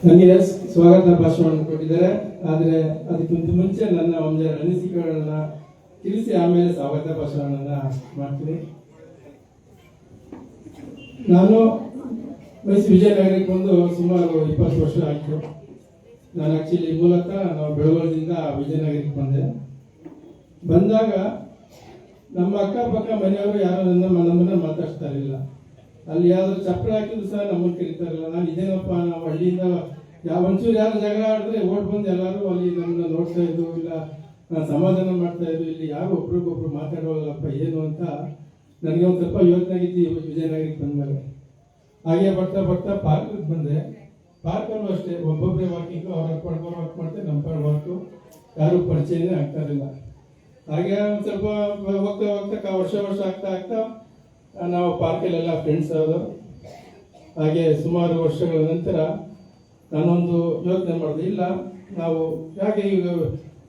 ನನಗೆ ಸ್ವಾಗತ ಭಾಷಣವನ್ನು ಕೊಟ್ಟಿದ್ದಾರೆ. ಆದರೆ ಅದಕ್ಕಿಂತ ಮುಂಚೆ ನನ್ನ ಒಂದೆರಡು ಅನಿಸಿಕೆಗಳನ್ನ ತಿಳಿಸಿ ಆಮೇಲೆ ಸ್ವಾಗತ ಭಾಷಣವನ್ನ ಮಾಡ್ತೀನಿ. ನಾನು ಮೈಸೂರು ವಿಜಯನಗರಕ್ಕೆ ಬಂದು ಸುಮಾರು 20 ವರ್ಷ ಆಯಿತು. ನಾನು ಆಕ್ಚುಲಿ ಮೂಲತಃ ನಾವು ಬೆಳಗೊಳದಿಂದ ವಿಜಯನಗರಕ್ಕೆ ಬಂದಾಗ ನಮ್ಮ ಅಕ್ಕಪಕ್ಕ ಮನೆಯವರು ಯಾರು ನಮ್ಮನ್ನ ಮಾತಾಡ್ತಾ ಇರಲಿಲ್ಲ. ಅಲ್ಲಿ ಯಾವ್ದಾದ್ರು ಚಪ್ಪಳ ಹಾಕಿದ್ರು ಸಹ ನಮ್ಮನ್ನು ಕರೀತಾರಲ್ಲ. ನಾನು ಇದೇನಪ್ಪ, ನಾವು ಹಳ್ಳಿಯಿಂದ ಒಂಚೂರು ಯಾರು ಜಗಳ ಆಡಿದ್ರೆ ಓಡ್ ಬಂದು ಎಲ್ಲರೂ ಅಲ್ಲಿ ನಮ್ಮನ್ನ ನೋಡ್ತಾ ಇದ್ರು, ಇಲ್ಲ ಸಮಾಧಾನ ಮಾಡ್ತಾ ಇದ್ರು. ಇಲ್ಲಿ ಯಾರು ಒಬ್ರಿಗೊಬ್ರು ಮಾತಾಡೋಲ್ಲಪ್ಪ ಏನು ಅಂತ ನನಗೆ ಒಂದು ಸ್ವಲ್ಪ ಯೋಚನೆ ಆಗಿತ್ತು ವಿಜಯನಗರಕ್ಕೆ ಬಂದ್ಮೇಲೆ. ಹಾಗೆ ಬರ್ತಾ ಬರ್ತಾ ಪಾರ್ಕ್ಗೆ ಬಂದೆ. ಪಾರ್ಕಲ್ಲೂ ಅಷ್ಟೇ ಒಬ್ಬೊಬ್ಬರೇ ವಾಕಿಂಗು, ಅವ್ರ ಪಡ್ಕೊಂಡು ವಾಕ್ ಮಾಡ್ತಾರೆ, ನಮ್ಮ ಪಡ್ ವಾಕು, ಯಾರು ಪರಿಚಯನೇ ಆಗ್ತಾ ಇರಲಿಲ್ಲ. ಹಾಗೆ ಒಂದು ಸ್ವಲ್ಪ ಹೋಗ್ತಾ ವರ್ಷ ಆಗ್ತಾ ನಾವು ಪಾರ್ಕಲ್ಲೆಲ್ಲ ಫ್ರೆಂಡ್ಸ್ ಆದವು. ಹಾಗೆ ಸುಮಾರು ವರ್ಷಗಳ ನಂತರ ನಾನೊಂದು ಯೋಚನೆ ಮಾಡಿದೆ, ಇಲ್ಲ ನಾವು ಯಾಕೆ ಈಗ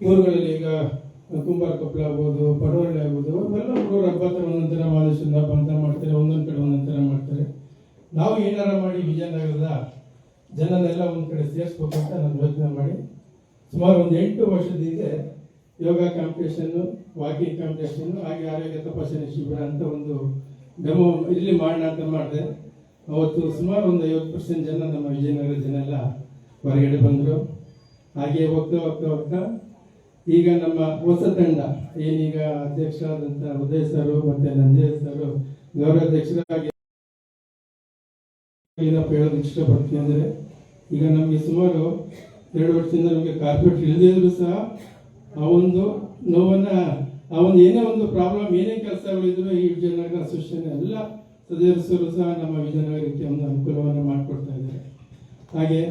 ಊರುಗಳಲ್ಲಿ ಈಗ ಕುಂಬಾರ ಕೊಪ್ಪಳ ಆಗ್ಬೋದು, ಪಡವಳ್ಳಿ ಆಗ್ಬೋದು, ಅವೆಲ್ಲ ಹುಡುಗರು ಹಬ್ಬ ಒಂದೊಂದರ ಮಾದೇಶ್ವರ ಹಬ್ಬ ಅಂತ ಮಾಡ್ತಾರೆ, ಒಂದೊಂದು ಕಡೆ ಒಂದೊಂದು ಥರ ಮಾಡ್ತಾರೆ. ನಾವು ಏನಾರ ಮಾಡಿ ವಿಜಯನಗರದ ಜನನೆಲ್ಲ ಒಂದು ಕಡೆ ಸೇರಿಸ್ಬೇಕು ಅಂತ ನಾನು ಯೋಚನೆ ಮಾಡಿ ಸುಮಾರು ಒಂದು 8 ವರ್ಷದ ಹಿಂದೆ ಯೋಗ ಕಾಂಪಿಟೇಷನ್ನು, ವಾಕಿಂಗ್ ಕಾಂಪಿಟೇಷನ್ನು, ಹಾಗೆ ಆರೋಗ್ಯ ತಪಾಸಣೆ ಶಿಬಿರ ಅಂತ ಒಂದು ಡೆಮೋ ಇಲ್ಲಿ ಮಾಡೋಣ ಅಂತ ಮಾಡಿದೆ. ಅವತ್ತು ಸುಮಾರು ಒಂದು 50% ಜನ ನಮ್ಮ ವಿಜಯನಗರ ಜನ ಎಲ್ಲ ಹೊರಗಡೆ ಬಂದರು. ಹಾಗೆ ಹೋಗ್ತಾ ಈಗ ನಮ್ಮ ಹೊಸ ತಂಡ ಏನೀಗ ಅಧ್ಯಕ್ಷರಾದಂಥ ಉದಯ್ ಸರ್ ಮತ್ತೆ ನಂಜೇಶ್ ಸರ್ ಗೌರವಾಧ್ಯಕ್ಷರಾಗಿ ಏನಪ್ಪ ಹೇಳೋದಕ್ಕೆ ಇಷ್ಟಪಡ್ತೀನಿ ಅಂದರೆ, ಈಗ ನಮಗೆ ಸುಮಾರು 2 ವರ್ಷದಿಂದ ನಮಗೆ ಕಾರ್ಪೊರೇಟ್ ಇಲ್ಲದಿದ್ರು ಸಹ ಆ ಒಂದು ನೋವನ್ನು, ಆ ಒಂದು ಏನೇ ಒಂದು ಪ್ರಾಬ್ಲಮ್, ಏನೇ ಕೆಲಸಗಳಿದ್ರು ಈ ವಿಜಯನಗರ ಅಸೋಸಿಯೇಷನ್ ಎಲ್ಲ ಸದಸ್ಯರು ಸಹ ನಮ್ಮ ವಿಜಯನಗರಕ್ಕೆ ಒಂದು ಅನುಕೂಲವನ್ನು ಮಾಡಿಕೊಡ್ತಾ ಇದ್ದಾರೆ. ಹಾಗೆ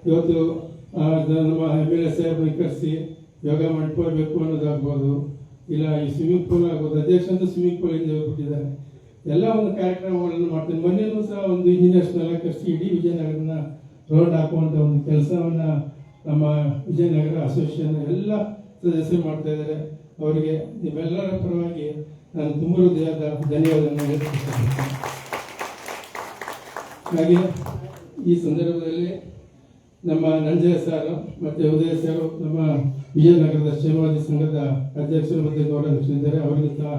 ಇವತ್ತು ನಮ್ಮ MLA ಸಾಹೇಬ್ರನ್ನ ಕರೆಸಿ ಯೋಗ ಮಾಡ್ಕೋಬೇಕು ಅನ್ನೋದಾಗ್ಬೋದು, ಇಲ್ಲ ಈ ಸ್ವಿಮ್ಮಿಂಗ್ ಪೂಲ್ ಆಗ್ಬೋದು, ಅಧ್ಯಕ್ಷ ಅಂತ ಸ್ವಿಮ್ಮಿಂಗ್ ಪೂಲ್ ಇಂದ ಹೋಗ್ಬಿಟ್ಟಿದ್ದಾರೆ. ಎಲ್ಲ ಒಂದು ಕಾರ್ಯಕ್ರಮಗಳನ್ನು ಮಾಡ್ತಾರೆ. ಮೊನ್ನೆನೂ ಸಹ ಒಂದು ಇಂಜಿನಿಯರ್ಸ್ನೆಲ್ಲ ಕರೆಸಿ ಇಡೀ ವಿಜಯನಗರನ ರೌಂಡ್ ಹಾಕುವಂಥ ಒಂದು ಕೆಲಸವನ್ನು ನಮ್ಮ ವಿಜಯನಗರ ಅಸೋಸಿಯೇಷನ್ ಎಲ್ಲ ಸದಸ್ಯರು ಮಾಡ್ತಾ ಇದ್ದಾರೆ. ಅವರಿಗೆ ನಿಮ್ಮೆಲ್ಲರ ಪರವಾಗಿ ನಾನು ತುಂಬ ಹೃದಯದ ಧನ್ಯವಾದವನ್ನು ಹೇಳ್ತೀನಿ. ಹಾಗೆ ಈ ಸಂದರ್ಭದಲ್ಲಿ ನಮ್ಮ ನಂಜಯ ಸರ್ ಮತ್ತು ಉದಯ ಸರ್ ನಮ್ಮ ವಿಜಯನಗರದ ಕ್ಷೇಮವಾದಿ ಸಂಘದ ಅಧ್ಯಕ್ಷರು ಮತ್ತು ಗೌರವಾಧ್ಯಕ್ಷರಿದ್ದಾರೆ. ಅವರಿಗೂ ಸಹ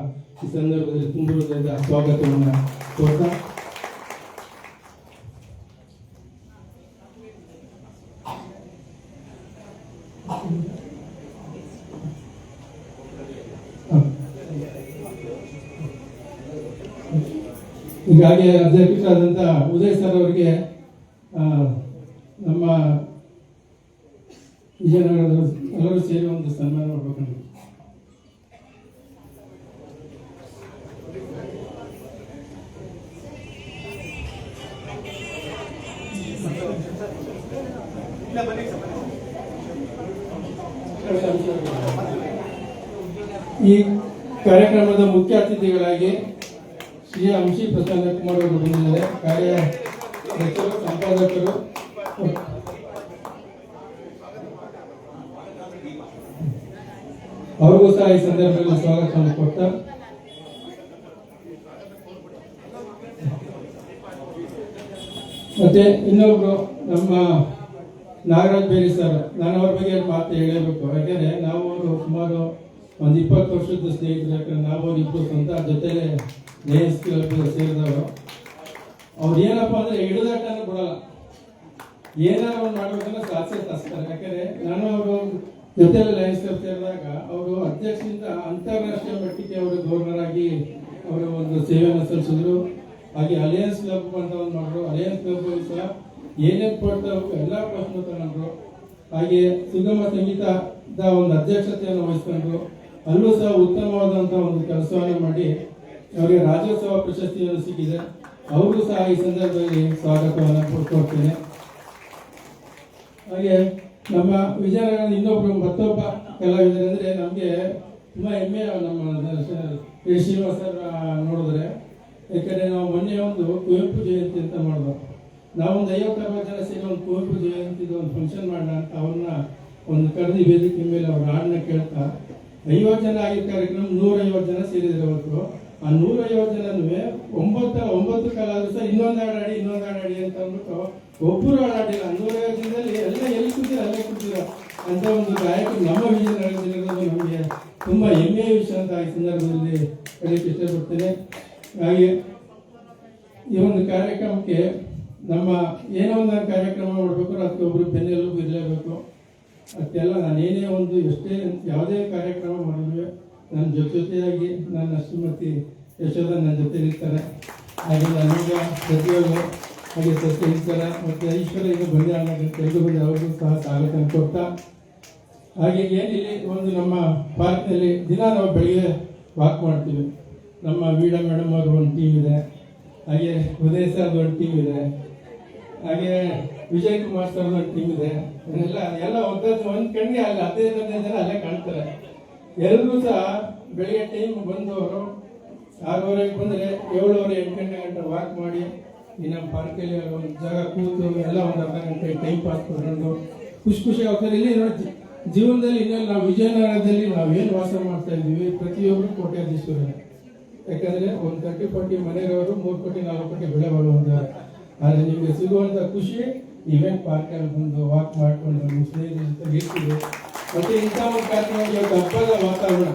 ಈ ಸಂದರ್ಭದಲ್ಲಿ ತುಂಬ ಹೃದಯದ ಸ್ವಾಗತವನ್ನು ಕೋರ್ತಾ, ಹೀಗಾಗಿ ಅಧ್ಯಕ್ಷರಾದಂಥ ಉದಯ್ ಸರ್ ಅವರಿಗೆ ನಮ್ಮ ವಿಜಯನಗರದ ಎಲ್ಲರೂ ಸೇರಿ ಒಂದು ಸನ್ಮಾನ ಮಾಡಬೇಕು. ಈ ಕಾರ್ಯಕ್ರಮದ ಮುಖ್ಯ ಅತಿಥಿಗಳಾಗಿ ಶ್ರೀ ಅಂಶಿ ಪ್ರಸನ್ನ ಕುಮಾರ್ ಅವರು ಬಂದಿದ್ದಾರೆ. ಕಾರ್ಯಾಧ್ಯಕ್ಷರು, ಸಂಪಾದಕರು. ಅವ್ರಿಗೂ ಸಹ ಈ ಸಂದರ್ಭದಲ್ಲಿ ಸ್ವಾಗತವನ್ನು ಕೊಡ್ತಾ, ಮತ್ತೆ ಇನ್ನೊಬ್ರು ನಮ್ಮ ನಾಗರಾಜ್ ಬೇರಿ ಸರ್, ನಾನು ಅವ್ರ ಬಗ್ಗೆ ಮಾತು ಹೇಳಬೇಕು. ಯಾಕೆಂದ್ರೆ ನಾವು ಸುಮಾರು ಒಂದು 20 ವರ್ಷದ ಸ್ನೇಹಿತರು. ಯಾಕಂದ್ರೆ ನಾವು ಇಬ್ಬರು ಸ್ವಂತ ಜೊತೆಲೆ ಲಯನ್ಸ್ ಕ್ಲಬ್ ಸೇರಿದವರು. ಅವ್ರು ಏನಪ್ಪ ಅಂದ್ರೆ ಹಿಡಿದಾಟನ ಬಿಡಲ್ಲ, ಏನಾರ ಒಂದು ಮಾಡ್ಬೇಕಂದ್ರೆ ಸಾಧಿಸ್ತಾರೆ. ಯಾಕಂದ್ರೆ ನಾನು ಅವರು ಜೊತೆಲೆ ಲಯನ್ಸ್ ಕ್ಲಬ್ ಸೇರಿದಾಗ ಅವರು ಅಧ್ಯಕ್ಷರಿಂದ ಅಂತಾರಾಷ್ಟ್ರೀಯ ಮಟ್ಟಕ್ಕೆ ಅವರು ಗವರ್ನರ್ ಆಗಿ ಅವರು ಒಂದು ಸೇವೆಯನ್ನು ಸಲ್ಲಿಸಿದ್ರು. ಹಾಗೆ ಅಲಯನ್ಸ್ ಕ್ಲಬ್ ಅಂತ ಒಂದು ಮಾಡಿದ್ರು. ಅಲಯನ್ಸ್ ಕ್ಲಬ್ ಸಹ ಏನೇನು ಕೊಡ್ತಾರೋ ಎಲ್ಲ ಪ್ರಶ್ನೆ ತಗೊಂಡ್ರು. ಹಾಗೆ ಸುಗಮ ಸಂಗೀತದ ಒಂದು ಅಧ್ಯಕ್ಷತೆಯನ್ನು ವಹಿಸ್ಕೊಂಡ್ರು. ಅಲ್ಲೂ ಸಹ ಉತ್ತಮವಾದಂಥ ಒಂದು ಕೆಲಸವನ್ನು ಮಾಡಿ ಅವರಿಗೆ ರಾಜ್ಯೋತ್ಸವ ಪ್ರಶಸ್ತಿಯನ್ನು ಸಿಕ್ಕಿದೆ. ಅವರು ಸಹ ಈ ಸಂದರ್ಭದಲ್ಲಿ ಸ್ವಾಗತವನ್ನು ಕೊಡ್ತೇನೆ. ಹಾಗೆ ನಮ್ಮ ವಿಜಯನಗರದ ಇನ್ನೊಬ್ರು ಮತ್ತೊಬ್ಬ ಕಲಾವಿದರಂದ್ರೆ ನಮಗೆ ತುಂಬ ಹೆಮ್ಮೆ ನಮ್ಮ ಶ್ರೀನಿವಾಸ ನೋಡಿದ್ರೆ. ಯಾಕಂದರೆ ನಾವು ಮೊನ್ನೆ ಒಂದು ಕುವೆಂಪು ಜಯಂತಿ ಅಂತ ಮಾಡಿದ್ವು. ನಾವೊಂದು 50-60 ಜನ ಸೇರಿ ಒಂದು ಕುವೆಂಪು ಜಯಂತಿದು ಒಂದು ಫಂಕ್ಷನ್ ಮಾಡೋಣ ಅಂತ ಅವ್ರನ್ನ ಒಂದು ಕರೆದಿ ವೇದಿಕೆ ಮೇಲೆ ಅವ್ರ ಹಾಡನ್ನ ಕೇಳ್ತಾ 50 ಜನ ಆಗಿದ್ದ ಕಾರ್ಯಕ್ರಮ 150 ಜನ ಸೇರಿದ್ರು. ಅವತ್ತು ಆ 150 ಜನನೂ 9 ಕಲಾವಿದರು ಸಹ ಇನ್ನೊಂದು ಹಾಡಾಡಿ ಅಂತ ಅಂದ್ಬಿಟ್ಟು ಒಬ್ಬರು ಹಾಡಾಡಿಲ್ಲ. 150 ಜನದಲ್ಲಿ ಅಂತ ಒಂದು ಕಾರ್ಯಕ್ರಮ ನಮ್ಮ ವಿಜಯನಗರದಲ್ಲಿರೋದು ನಮಗೆ ತುಂಬ ಹೆಮ್ಮೆಯ ವಿಷಯ ಅಂತ ಈ ಸಂದರ್ಭದಲ್ಲಿ ಹೇಳಕ್ಕೆ ಇಷ್ಟಪಡ್ತೇನೆ. ಹಾಗೆ ಈ ಒಂದು ಕಾರ್ಯಕ್ರಮಕ್ಕೆ ನಮ್ಮ ಏನೋ ಒಂದು ಕಾರ್ಯಕ್ರಮ ಮಾಡಬೇಕು, ಅದಕ್ಕೆ ಒಬ್ಬರು ಬೆನ್ನೆಲುಬು ಇರಲೇಬೇಕು. ಅದಕ್ಕೆಲ್ಲ ನಾನು ಏನೇ ಒಂದು ಎಷ್ಟೇ ಯಾವುದೇ ಕಾರ್ಯಕ್ರಮ ಮಾಡಿದ್ವಿ ನನ್ನ ಜೊತೆಯಾಗಿ ನನ್ನ ಶ್ರೀಮತಿ ಯಶೋಧ ನನ್ನ ಜೊತೆ ಇರ್ತಾರೆ. ಹಾಗೆ ನನಗೆ ಪ್ರತಿಯೊಬ್ಬರು ಹಾಗೆ ಸಸ್ಯ ಇರ್ತಾರೆ. ಮತ್ತು ಈಶ್ವರ ಈಗ ಬಂದೇ ತೆಗೆದು ಬಂದು ಅವ್ರಿಗೂ ಸಹ ಸ್ವಾಗತ ಕೊಡ್ತಾ, ಹಾಗೆ ಏನಿಲ್ಲಿ ಒಂದು ನಮ್ಮ ಪಾರ್ಕ್ನಲ್ಲಿ ದಿನ ನಾವು ಬೆಳಿಗ್ಗೆ ವಾಕ್ ಮಾಡ್ತೀವಿ. ನಮ್ಮ ವೀಣಾ ಮೇಡಮ್ ಅವರು ಒಂದು ಟೀಮ್ ಇದೆ, ಹಾಗೆ ಉದಯ್ ಸರ್ದು ಒಂದು ಟೀಮ್ ಇದೆ, ಹಾಗೆ ವಿಜಯ್ ಕುಮಾರ್ ಸರ್ದು ಒಂದು ಟೀಮ್ ಇದೆ. ಎಲ್ಲ ಒಂದು ಕಣ್ಣಿಗೆ ಅಲ್ಲ 15 ಜನ ಅಲ್ಲೇ ಕಾಣ್ತಾರೆ. ಎಲ್ಲರೂ ಸಹ ಬೆಳಿಗ್ಗೆ ಟೈಮ್ ಬಂದವರು 6:30 ಬಂದರೆ 7:30 8 ಗಂಟೆ ವಾಕ್ ಮಾಡಿ ಈ ನಮ್ಮ ಪಾರ್ಕಲ್ಲಿ ಒಂದು ಜಾಗ ಕೂತು ಎಲ್ಲ ಒಂದು ಅರ್ಧ ಗಂಟೆ ಟೈಮ್ ಪಾಸ್ ಮಾಡಿಕೊಂಡು ಖುಷಿ ಆಗ್ತಾರೆ. ಇಲ್ಲಿ ನೋಡಿ ಜೀವನದಲ್ಲಿ ಇನ್ನೊಂದು ನಾವು ವಿಜಯನಗರದಲ್ಲಿ ನಾವೇನು ವಾಸ ಮಾಡ್ತಾ ಇದ್ದೀವಿ, ಪ್ರತಿಯೊಬ್ಬರು ಕೋಟ್ಯಾಧೀಶ್ವರರೇ. ಯಾಕಂದರೆ ಒಂದು 30-40 ಮನೆಯವರು 3 ಕೋಟಿ 4 ಕೋಟಿ ಬೆಳೆ ಬಾಳುವಂತಾರೆ. ಆದರೆ ನಿಮಗೆ ಸಿಗುವಂಥ ಖುಷಿ ಇವೆಂಟ್ ಪಾರ್ಕಲ್ಲಿ ಬಂದು ವಾಕ್ ಮಾಡಿಕೊಂಡು ನಿಮ್ಮ ಸ್ನೇಹಿತರ ಜೊತೆ ಇರ್ತೀವಿ. ಮತ್ತು ಇಂಥ ಒಂದು ಕಾರ್ಯಕ್ರಮ ಇವತ್ತು ಹಬ್ಬದ ವಾತಾವರಣ,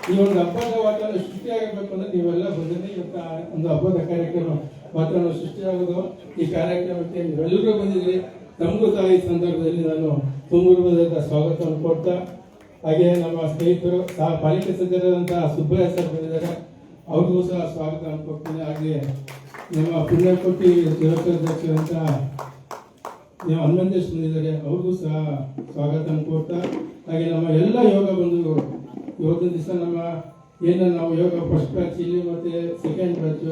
ಈ ಒಂದು ಹಬ್ಬದ ವಾತಾವರಣ ಸೃಷ್ಟಿಯಾಗಬೇಕು ಅಂದರೆ ನೀವೆಲ್ಲ ಬಂದರೆ ಇವತ್ತು ಒಂದು ಹಬ್ಬದ ಕಾರ್ಯಕ್ರಮ ವಾತಾವರಣ ಸೃಷ್ಟಿಯಾಗೋದು. ಈ ಕಾರ್ಯಕ್ರಮಕ್ಕೆ ನೀವೆಲ್ಲರೂ ಬಂದಿದ್ದೀರಿ. ನಮಗೂ ಸಹ ಈ ಸಂದರ್ಭದಲ್ಲಿ ನಾನು ತುಂಬುವುದಾದ ಸ್ವಾಗತವನ್ನು ಕೊಡ್ತಾ, ಹಾಗೆ ನಮ್ಮ ಸ್ನೇಹಿತರು ಸಹ ಪಾಲಿಕೆ ಸದಸ್ಯರಾದಂತಹ ಸುಬ್ಬಯ್ಯ ಸರ್ ಬಂದಿದ್ದಾರೆ, ಅವ್ರಿಗೂ ಸಹ ಸ್ವಾಗತವನ್ನು ಕೊಡ್ತೀನಿ. ಹಾಗೆ ನಮ್ಮ ಪುಣ್ಯಕೋಟಿ ದೇವಸ್ಥಾನದಂತಹ ಹನುಮಂತೇಶ್ ಬಂದಿದ್ದಾರೆ, ಅವ್ರಿಗೂ ಸಹ ಸ್ವಾಗತವನ್ನು ಕೊಡ್ತಾ, ಹಾಗೆ ನಮ್ಮ ಎಲ್ಲ ಯೋಗ ಬಂಧುಗಳು ಇವತ್ತಿನ ದಿವಸ ನಮ್ಮ ಏನು ನಾವು ಯೋಗ ಫಸ್ಟ್ ಬ್ಯಾಚ್ ಇಲ್ಲಿ ಮತ್ತೆ ಸೆಕೆಂಡ್ ಬ್ಯಾಚ್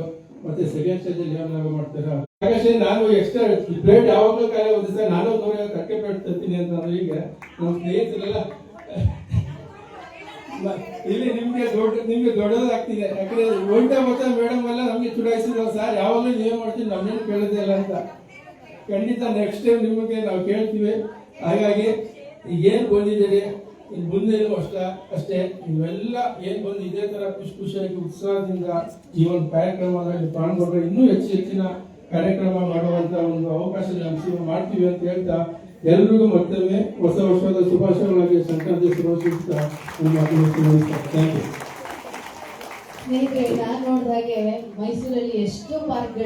ಮತ್ತೆ ಸೆಕೆಂಡ್ ಸ್ಟೇಜಲ್ಲಿ ಯೋಗ ಮಾಡ್ತಾರೆ. ಹಾಗಾಗಿ ನಾನು ಎಕ್ಸ್ಟ್ರಾ ಪ್ಲೇಟ್ ಯಾವಾಗಲೂ ಕಾಲ ಒಂದು ದಿವಸ ನಾನು 100 ತಟ್ಟೆ ಪ್ಲೇಟ್ ತರ್ತೀನಿ ಅಂತ ಈಗ ನಮ್ಮ ಸ್ನೇಹಿತರೆಲ್ಲ ಇಲ್ಲಿ ನಿಮ್ಗೆ ದೊಡ್ಡದಾಗ್ತಿದೆ. ಯಾಕಂದ್ರೆ ಒಳ್ಳೆ ಮತ್ತೆ ಮೇಡಮ್ ಎಲ್ಲ ನಮ್ಗೆ ಚುಡಾಯಿಸಿದ್ರು, ಸರ್ ಯಾವಾಗಲೂ ನೀವೇ ಮಾಡ್ತೀವಿ ನಮ್ಮೇನು ಕೇಳೋದೇ ಇಲ್ಲ ಅಂತ. ಖಂಡಿತ ನೆಕ್ಸ್ಟ್ ಟೈಮ್ ನಿಮಗೆ ನಾವು ಕೇಳ್ತೀವಿ. ಹಾಗಾಗಿ ಈಗೇನು ಬಂದಿದ್ದೀರಿ ಇನ್ನು ಮುಂದೇನು ಅಷ್ಟೇ ನೀವೆಲ್ಲ ಏನು ಬಂದು ಇದೇ ಥರ ಖುಷಿಯಾಗಿ ಉತ್ಸಾಹದಿಂದ ಈ ಒಂದು ಕಾರ್ಯಕ್ರಮದಲ್ಲಿ ಪಾಲ್ಗೊಂಡ್ರೆ ಇನ್ನೂ ಹೆಚ್ಚಿನ ಕಾರ್ಯಕ್ರಮ ಮಾಡುವಂಥ ಒಂದು ಅವಕಾಶ ನಾವು ಮಾಡ್ತೀವಿ ಅಂತ ಹೇಳ್ತಾ ಎಲ್ರಿಗೂ ಮತ್ತೊಮ್ಮೆ ಹೊಸ ವರ್ಷದ ಶುಭಾಶಯಗಳಾಗಿ ಸಂಕ್ರಾಂತಿ ಶುಭಾಶಯಿಸ್ತಾ ನಮ್ಮ ಥ್ಯಾಂಕ್ ಯು. ಸ್ನೇಹಿತರೆ, ನಾನು ನೋಡಿದಾಗೆ ಮೈಸೂರಲ್ಲಿ ಎಷ್ಟೋ ಪಾರ್ಕ್ಗಳು